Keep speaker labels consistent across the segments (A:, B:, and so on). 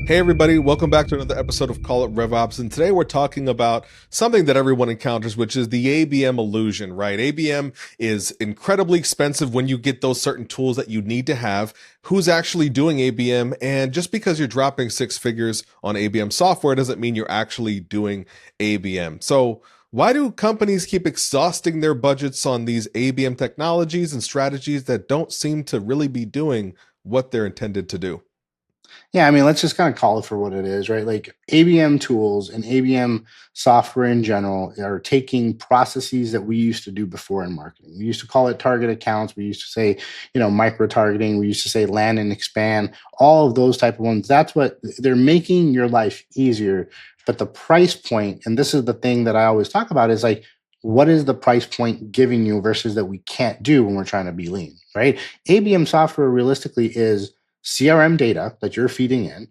A: Hey everybody, welcome back to another episode of Call It RevOps, and today we're talking about something that everyone encounters, which is the ABM illusion, right? ABM is incredibly expensive when you get those certain tools that you need to have. Who's actually doing ABM? And just because you're dropping six figures on ABM software doesn't mean you're actually doing ABM. So why do companies keep exhausting their budgets on these ABM technologies and strategies that don't seem to really be doing what they're intended to do?
B: Yeah, I mean, let's just kind of call it for what it is, right? Like ABM tools and ABM software in general are taking processes that we used to do before in marketing. We used to call it target accounts. We used to say, micro targeting. We used to say land and expand, all of those type of ones. That's what they're making your life easier. But the price point, and this is the thing that I always talk about, is like, what is the price point giving you versus that we can't do when we're trying to be lean, right? ABM software realistically is CRM data that you're feeding in,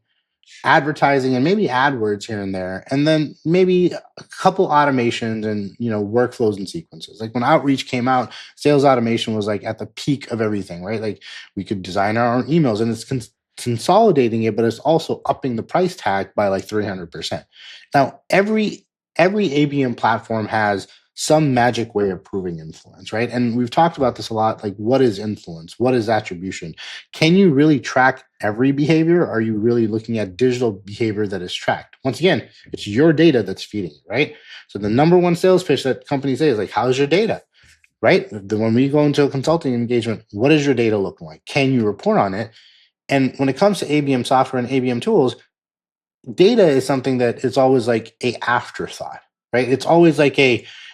B: advertising and maybe AdWords here and there, and then maybe a couple automations and workflows and sequences. Like when Outreach came out, sales automation was like at the peak of everything, right? Like we could design our own emails, and it's consolidating it, but it's also upping the price tag by like 300%. Now every ABM platform has some magic way of proving influence, right? And we've talked about this a lot. Like, what is influence? What is attribution? Can you really track every behavior? Or are you really looking at digital behavior that is tracked? Once again, it's your data that's feeding it, right? So the number one sales pitch that companies say is like, how's your data? Right? When we go into a consulting engagement, what does your data look like? Can you report on it? And when it comes to ABM software and ABM tools, data is something that is always like a afterthought, right? It's always like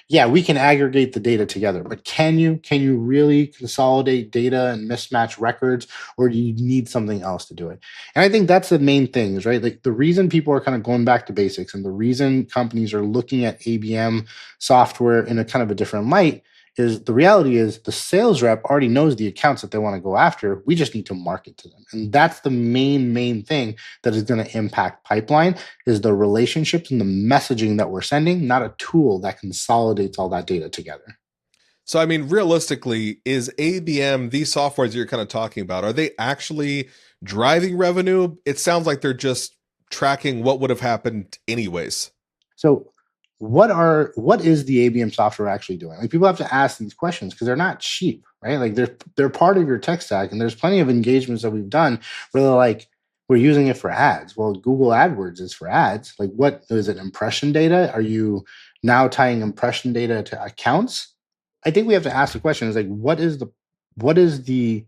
B: yeah, we can aggregate the data together, but can you really consolidate data and mismatch records, or do you need something else to do it? And I think that's the main thing, is right. Like the reason people are kind of going back to basics, and the reason companies are looking at ABM software in a kind of a different light, is the reality is the sales rep already knows the accounts that they want to go after. We just need to market to them. And that's the main thing that is going to impact pipeline, is the relationships and the messaging that we're sending, not a tool that consolidates all that data together.
A: So, I mean, realistically, is ABM, these softwares you're kind of talking about, are they actually driving revenue? It sounds like they're just tracking what would have happened anyways.
B: So what is the ABM software actually doing? Like people have to ask these questions because they're not cheap, right? Like they're part of your tech stack, and there's plenty of engagements that we've done where they're like, we're using it for ads. Well, Google AdWords is for ads. Like what is it? Impression data? Are you now tying impression data to accounts? I think we have to ask the question, is like, what is the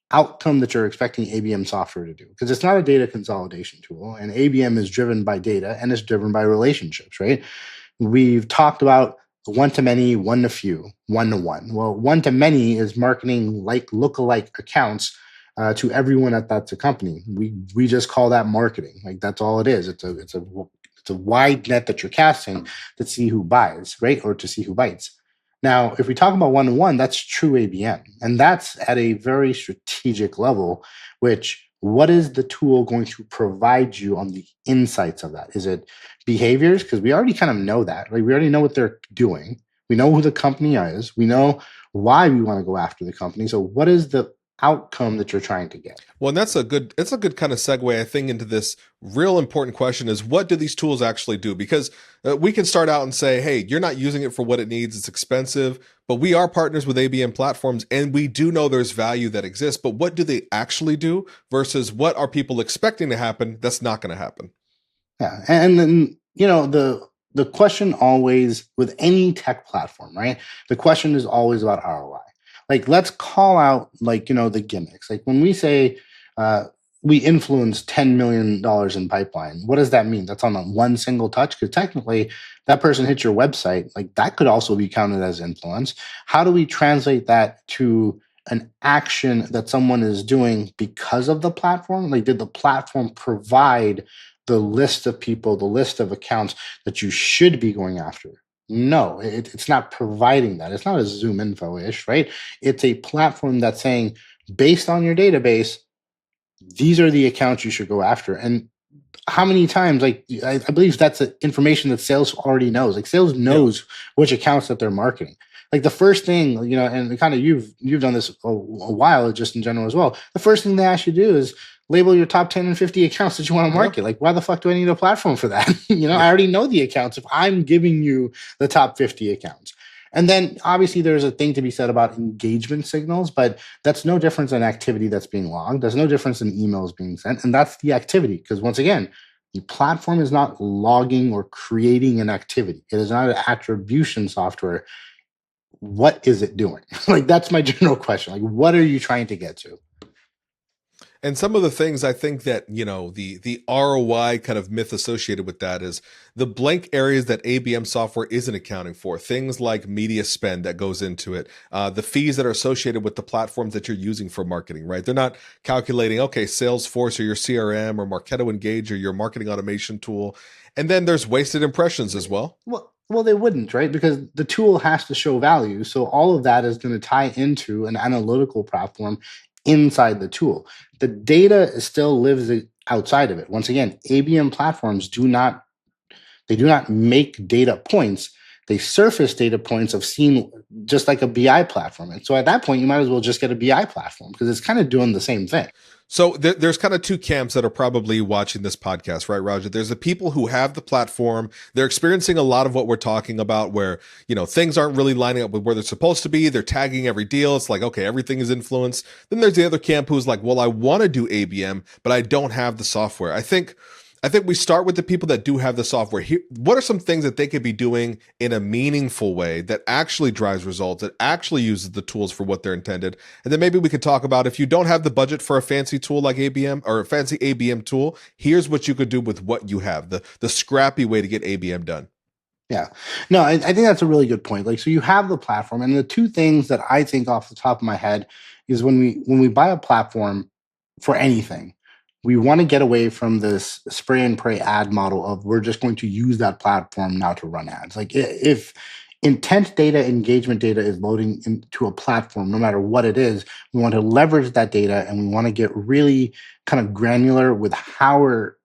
B: outcome that you're expecting ABM software to do? Because it's not a data consolidation tool, and ABM is driven by data and it's driven by relationships, right? We've talked about one to many, one to few, one to one. Well, one to many is marketing like lookalike accounts to everyone that's a company. We just call that marketing. Like that's all it is. It's a wide net that you're casting to see who buys, right, or to see who bites. Now, if we talk about one to one, that's true ABM, and that's at a very strategic level. Which, what is the tool going to provide you on the insights of that? Is it behaviors? Because we already kind of know that, right? We already know what they're doing. We know who the company is. We know why we want to go after the company. So, what is the outcome that you're trying to get?
A: Well, and it's a good kind of segue, I think, into this real important question is what do these tools actually do? Because we can start out and say, hey, you're not using it for what it needs. It's expensive, but we are partners with ABM platforms and we do know there's value that exists, but what do they actually do versus what are people expecting to happen that's not going to happen?
B: Yeah, and then the question always with any tech platform, right? The question is always about ROI. Like let's call out like the gimmicks. Like when we say we influence $10 million in pipeline, what does that mean? That's on a one single touch, because technically that person hits your website. Like that could also be counted as influence. How do we translate that to an action that someone is doing because of the platform? Like did the platform provide the list of people, the list of accounts that you should be going after? No, it's not providing that. It's not a Zoom info ish, right? It's a platform that's saying, based on your database, these are the accounts you should go after. And how many times, like, I believe that's the information that sales already knows. Like, sales
A: Yep.
B: knows which accounts that they're marketing. Like the first thing, and kind of you've done this a while, just in general as well. The first thing they ask you to do is label your top 10 and 50 accounts that you want to
A: Yeah.
B: market. Like, why the fuck do I need a platform for that? I
A: Yeah.
B: already know the accounts if I'm giving you the top 50 accounts. And then obviously there's a thing to be said about engagement signals, but that's no difference in activity that's being logged. There's no difference in emails being sent. And that's the activity. Because once again, the platform is not logging or creating an activity. It is not an attribution software. What is it doing? Like, that's my general question. Like, what are you trying to get to?
A: And some of the things I think that, the ROI kind of myth associated with that is the blank areas that ABM software isn't accounting for. Things like media spend that goes into it, the fees that are associated with the platforms that you're using for marketing, right? They're not calculating, okay, Salesforce or your CRM or Marketo Engage or your marketing automation tool. And then there's wasted impressions as well.
B: Well, they wouldn't, right? Because the tool has to show value. So all of that is going to tie into an analytical platform inside the tool. The data still lives outside of it. Once again, ABM platforms do not make data points. They surface data points of seeing, just like a BI platform. And so at that point, you might as well just get a BI platform because it's kind of doing the same thing.
A: So there's kind of two camps that are probably watching this podcast, right, Roger? There's the people who have the platform. They're experiencing a lot of what we're talking about where, things aren't really lining up with where they're supposed to be. They're tagging every deal. It's like, okay, everything is influenced. Then there's the other camp who's like, well, I want to do ABM, but I don't have the software. I think we start with the people that do have the software. Here, what are some things that they could be doing in a meaningful way that actually drives results, that actually uses the tools for what they're intended? And then maybe we could talk about if you don't have the budget for a fancy tool like ABM or a fancy ABM tool, here's what you could do with what you have, the scrappy way to get ABM done.
B: Yeah. No, I think that's a really good point. Like, so you have the platform, and the two things that I think off the top of my head is when we buy a platform for anything, we want to get away from this spray and pray ad model of we're just going to use that platform now to run ads. Like, if intent data, engagement data is loading into a platform, no matter what it is, we want to leverage that data, and we want to get really kind of granular with how we're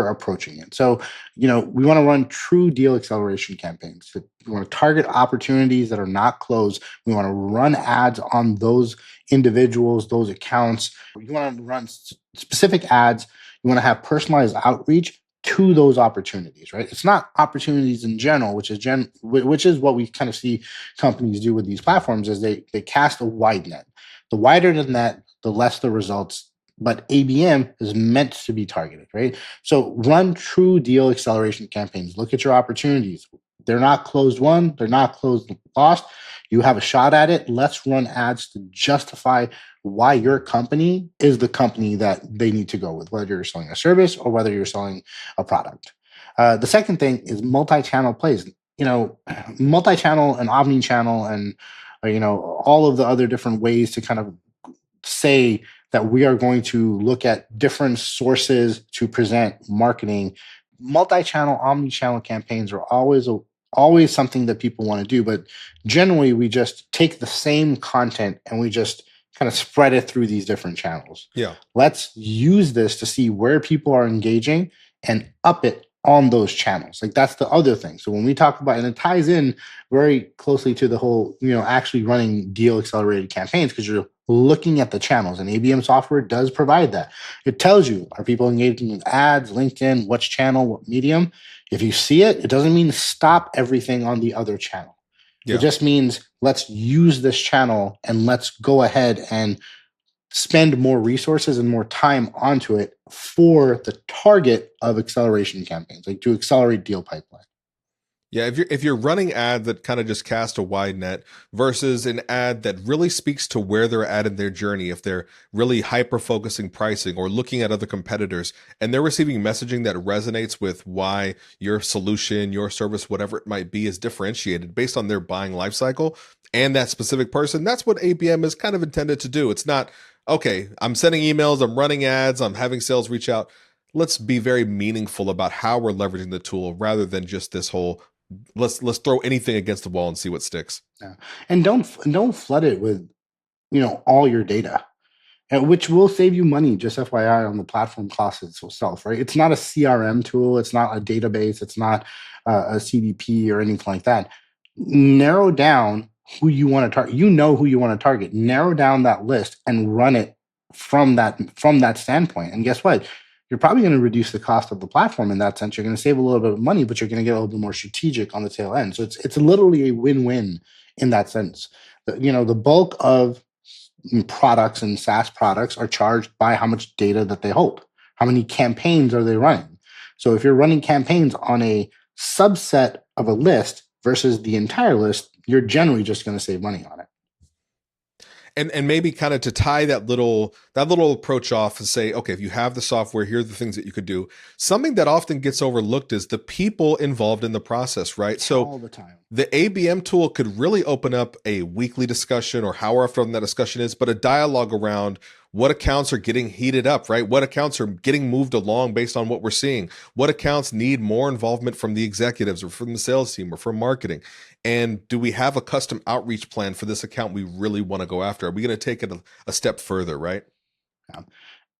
B: approaching it. So, we want to run true deal acceleration campaigns. We want to target opportunities that are not closed. We want to run ads on those individuals, those accounts. You want to run specific ads. You want to have personalized outreach to those opportunities, right? It's not opportunities in general, which is what we kind of see companies do with these platforms, is they cast a wide net. The wider the net, the less the results. But ABM is meant to be targeted, right? So run true deal acceleration campaigns. Look at your opportunities. They're not closed won. They're not closed lost. You have a shot at it. Let's run ads to justify why your company is the company that they need to go with, whether you're selling a service or whether you're selling a product. The second thing is multi-channel plays. Multi-channel and omni-channel and all of the other different ways to kind of say that we are going to look at different sources to present marketing. Multi-channel, omni-channel campaigns are always something that people want to do, but generally we just take the same content and we just kind of spread it through these different channels.
A: Yeah.
B: Let's use this to see where people are engaging and up it on those channels. Like, that's the other thing. So when we talk about, and it ties in very closely to the whole, actually running deal accelerated campaigns, because you're looking at the channels, and ABM software does provide that. It tells you, are people engaging with ads, LinkedIn, which channel, what medium? If you see it, it doesn't mean stop everything on the other channel. Yeah. It just means let's use this channel and let's go ahead and spend more resources and more time onto it for the target of acceleration campaigns, like to accelerate deal pipeline.
A: Yeah, if you're running ad that kind of just cast a wide net versus an ad that really speaks to where they're at in their journey, if they're really hyper focusing pricing or looking at other competitors and they're receiving messaging that resonates with why your solution, your service, whatever it might be, is differentiated based on their buying life cycle and that specific person, that's what ABM is kind of intended to do. It's not, okay, I'm sending emails, I'm running ads, I'm having sales reach out. Let's be very meaningful about how we're leveraging the tool rather than just this whole let's throw anything against the wall and see what sticks.
B: Yeah. And don't flood it with all your data, and which will save you money, just FYI, on the platform cost itself, right? It's not a CRM tool, it's not a database, it's not a CDP or anything like that. Narrow down who you want to target. You know who you want to target. Narrow down that list and run it from that standpoint. And guess what? You're probably going to reduce the cost of the platform in that sense. You're going to save a little bit of money, but you're going to get a little bit more strategic on the tail end. So it's literally a win-win in that sense. The bulk of products and SaaS products are charged by how much data that they hold. How many campaigns are they running? So if you're running campaigns on a subset of a list versus the entire list, you're generally just going to save money on it.
A: And maybe kind of to tie that little approach off and say, okay, if you have the software, here are the things that you could do. Something that often gets overlooked is the people involved in the process, right? So
B: all the time.
A: The ABM tool could really open up a weekly discussion, or however often that discussion is, but a dialogue around what accounts are getting heated up, right? What accounts are getting moved along based on what we're seeing? What accounts need more involvement from the executives or from the sales team or from marketing? And do we have a custom outreach plan for this account we really want to go after? Are we going to take it a step further, right?
B: Yeah.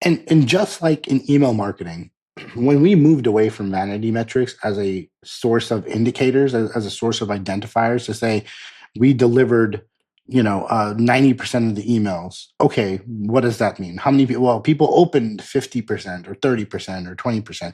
B: And just like in email marketing, when we moved away from vanity metrics as a source of indicators, as a source of identifiers to say we delivered 90% of the emails. Okay, what does that mean? How many people? Well, people opened 50% or 30% or 20%.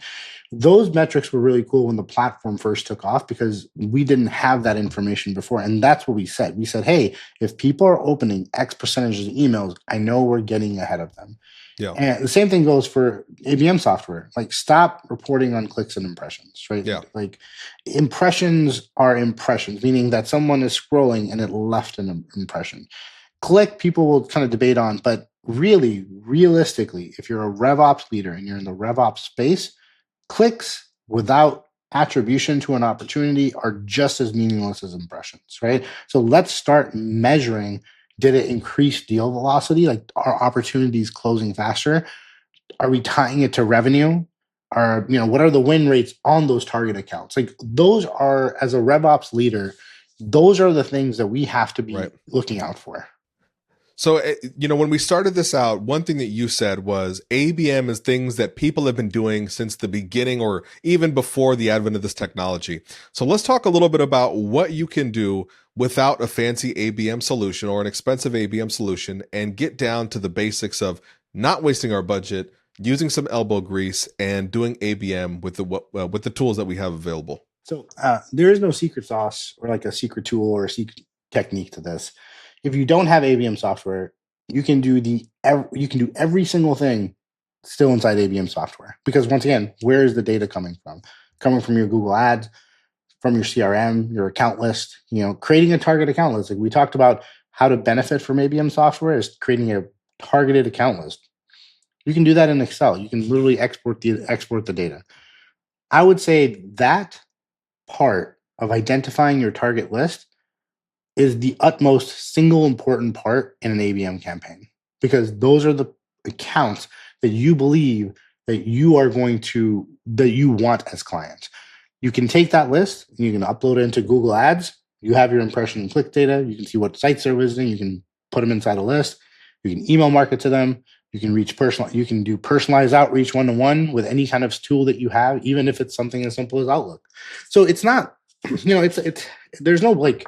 B: Those metrics were really cool when the platform first took off because we didn't have that information before. And that's what we said. We said, hey, if people are opening X percentage of emails, I know we're getting ahead of them.
A: Yeah.
B: And the same thing goes for ABM software. Like, stop reporting on clicks and impressions, right?
A: Yeah.
B: Like, impressions are impressions, meaning that someone is scrolling and it left an impression. Click, people will kind of debate on, but really, realistically, if you're a RevOps leader and you're in the RevOps space, clicks without attribution to an opportunity are just as meaningless as impressions, right? So let's start measuring. Did it increase deal velocity? Like, are opportunities closing faster? Are we tying it to revenue? What are the win rates on those target accounts? Like, those are, as a RevOps leader, those are the things that we have to be looking out for.
A: So, when we started this out, one thing that you said was ABM is things that people have been doing since the beginning or even before the advent of this technology. So let's talk a little bit about what you can do without a fancy ABM solution or an expensive ABM solution, and get down to the basics of not wasting our budget, using some elbow grease, and doing ABM with the tools that we have available.
B: So there is no secret sauce or like a secret tool or a secret technique to this. If you don't have ABM software, you can do every single thing still inside ABM software. Because once again, where is the data coming from? Coming from your Google Ads, from your CRM, your account list, creating a target account list. Like we talked about, how to benefit from ABM software is creating a targeted account list. You can do that in Excel. You can literally export the data. I would say that part of identifying your target list is the utmost single important part in an ABM campaign, because those are the accounts that you believe that you want as clients. You can take that list and you can upload it into Google Ads. You have your impression and click data. You can see what sites they're visiting. You can put them inside a list. You can email market to them. You can You can do personalized outreach one-to-one with any kind of tool that you have, even if it's something as simple as Outlook. So it's not, there's no like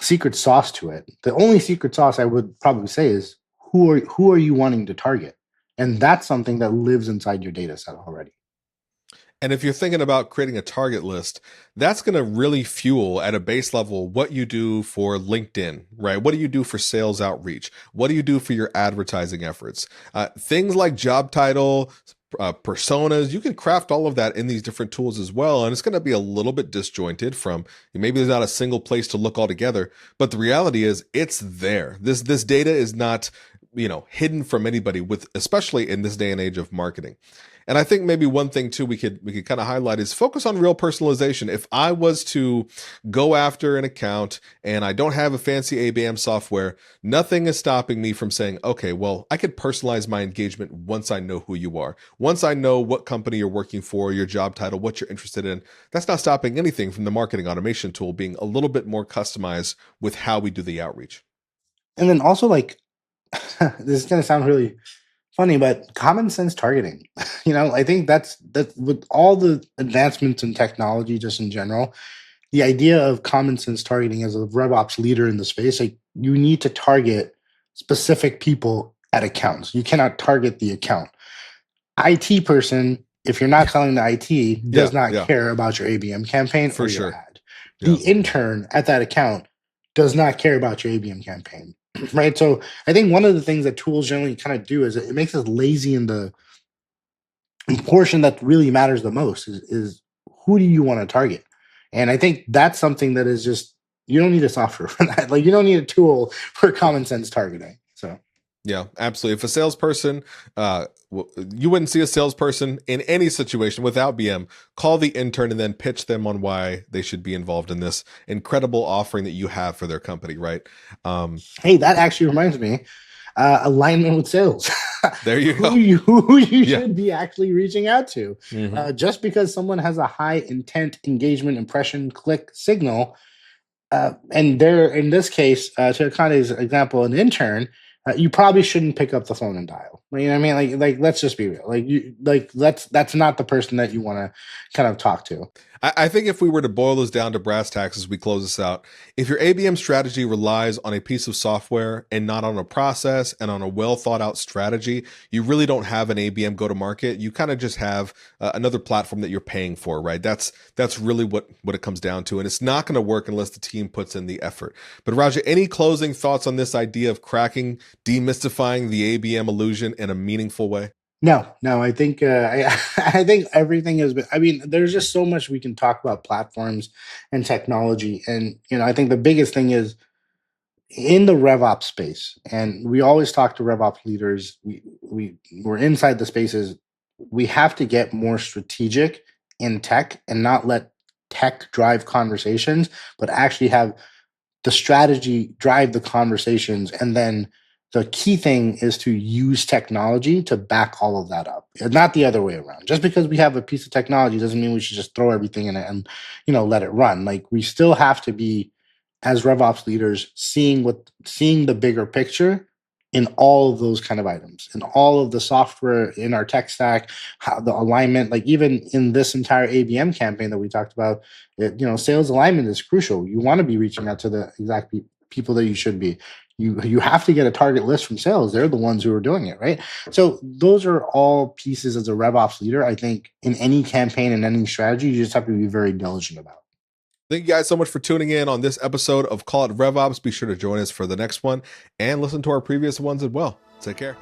B: secret sauce to it. The only secret sauce I would probably say is who are you wanting to target? And that's something that lives inside your data set already.
A: And if you're thinking about creating a target list, that's going to really fuel at a base level what you do for LinkedIn, right? What do you do for sales outreach? What do you do for your advertising efforts? Things like job title, personas, you can craft all of that in these different tools as well. And it's going to be a little bit disjointed from, maybe there's not a single place to look altogether, but the reality is it's there. This data is not, hidden from anybody, especially in this day and age of marketing. And I think maybe one thing too we could kind of highlight is focus on real personalization. If I was to go after an account and I don't have a fancy ABM software, nothing is stopping me from saying, okay, well, I could personalize my engagement once I know who you are. Once I know what company you're working for, your job title, what you're interested in. That's not stopping anything from the marketing automation tool being a little bit more customized with how we do the outreach.
B: And then also, like, this is going to sound really funny, but common sense targeting. I think that's with all the advancements in technology, just in general, the idea of common sense targeting as a RevOps leader in the space, like you need to target specific people at accounts. You cannot target the account. IT person, if you're not selling to IT,
A: Yeah,
B: does not
A: yeah,
B: care about your ABM campaign
A: for
B: or your
A: sure.
B: ad. The
A: Yeah.
B: intern at that account does not care about your ABM campaign, right? So I think one of the things that tools generally kind of do is it makes us lazy in the portion that really matters the most is who do you want to target? And I think that's something that is just, you don't need a software for that. Like you don't need a tool for common sense targeting. So
A: Yeah, absolutely. If a salesperson, you wouldn't see a salesperson in any situation without BM, call the intern and then pitch them on why they should be involved in this incredible offering that you have for their company, right?
B: hey, that actually reminds me, alignment with sales.
A: There you go.
B: Who you
A: Yeah.
B: should be actually reaching out to.
A: Hmm.
B: Just because someone has a high intent engagement impression click signal, and they're in this case, to kind of example, an intern, you probably shouldn't pick up the phone and dial. You know what I mean? Like let's just be real. That's not the person that you want to kind of talk to.
A: I think if we were to boil this down to brass tacks as we close this out, if your ABM strategy relies on a piece of software and not on a process and on a well thought out strategy, you really don't have an ABM go to market. You kind of just have another platform that you're paying for, right? That's really what it comes down to, and it's not going to work unless the team puts in the effort. But Raja, any closing thoughts on this idea of cracking, demystifying the ABM illusion in a meaningful way?
B: No. I think I think everything has been. I mean, there's just so much we can talk about platforms and technology, and I think the biggest thing is in the RevOps space, and we always talk to RevOps leaders. We're inside the spaces. We have to get more strategic in tech and not let tech drive conversations, but actually have the strategy drive the conversations, and then the key thing is to use technology to back all of that up, and not the other way around. Just because we have a piece of technology doesn't mean we should just throw everything in it and let it run. Like we still have to be, as RevOps leaders, seeing the bigger picture in all of those kind of items, in all of the software in our tech stack, how the alignment, like even in this entire ABM campaign that we talked about, sales alignment is crucial. You want to be reaching out to the exact people that you should be. You have to get a target list from sales. They're the ones who are doing it, right? So those are all pieces as a RevOps leader. I think in any campaign and any strategy, you just have to be very diligent about.
A: Thank you guys so much for tuning in on this episode of Call It RevOps. Be sure to join us for the next one and listen to our previous ones as well. Take care.